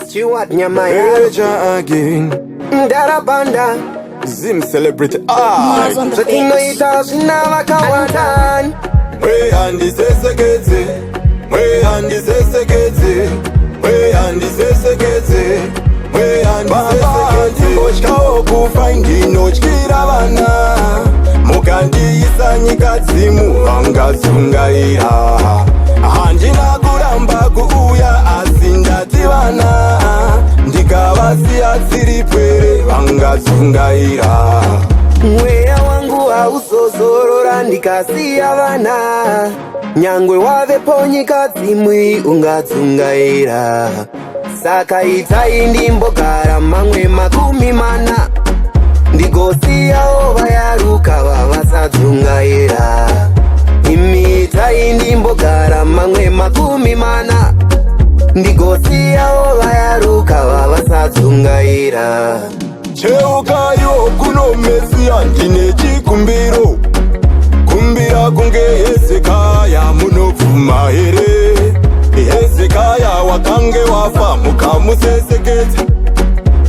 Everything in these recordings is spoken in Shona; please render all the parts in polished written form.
Stewart nyama Eja again. Darabanda Zim celebrity art. Satinoita sinawa kawadan We andi sesekete. We andi sesekete. We andi sesekete. We andi sesekete. Bochka okufaindi nochkira bana. Mukandi isanyika dzimu vangazungaira. Handina kuramba kuuya asindati vana. Ndikavasiya tsiri pwere vangazungaira. Mweya wangu hausozorora ndikasiya vana. Nyangwe wavepo nyika dzimwi ungadzungaira. Saka itai ndimbogara mamwe makumi mana. Ndigosiyawo vayaruka vavasadzungaira. Imi itai ndimbogara mamwe makumi mana. Ndigosiyawo vayaruka vavasadzungaira. Cheukayo kuno Mesiya ndine chikumbiro. Kumbira kunge Hezekiya munobvuma here. Hezekiya wakange wafa mukamusesekete.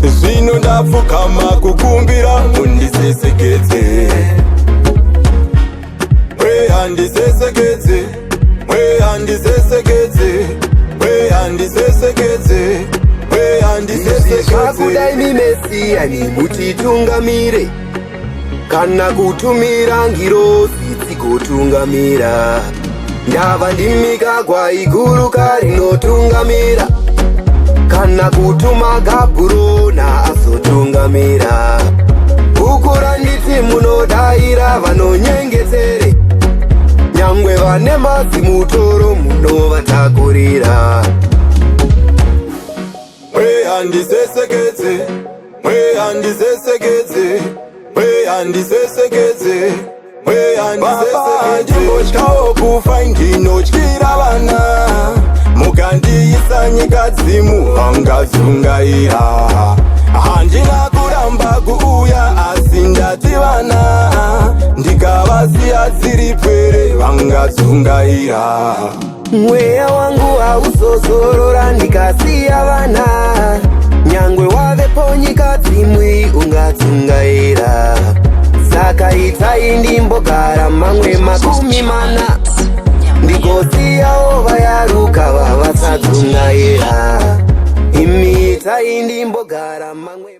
Zvino ndapfukama kukumbira mundisesekete. Wehandisesekete. Wehandisesekete. Wehandisesekete. Zvakudai Mesiya nimutitungamire. Kana kutumira ngirozi dzikotungamira. Ndava ndimigagwa iguruka rinotungamira. Kana kutuma Gabhurona azotungamira. Kukura nditi munodaira vanonyengetere. Nyangwe vane mazimutoro munovatakurira. Wehandisesekete. Wehandisesekete. Wehandisesekete. Wehandisesekete. Bochka okufaindi nochkira vana. Mukandiisa nyika dzimu vangazungaira. Handina kuramba kuuya asindati vana. Ndikavasiya tsiri pwere vangazungaira. Mweya wangu hausozorora ndikasiya vana. Nyangwe wavepo nyika dzimwi ungadzungaira. Saka itai ndimbogara mamwe makumi mana. Ndigosiyawo vayaruka vavasadzungaira. Imi itai ndimbogara mamwe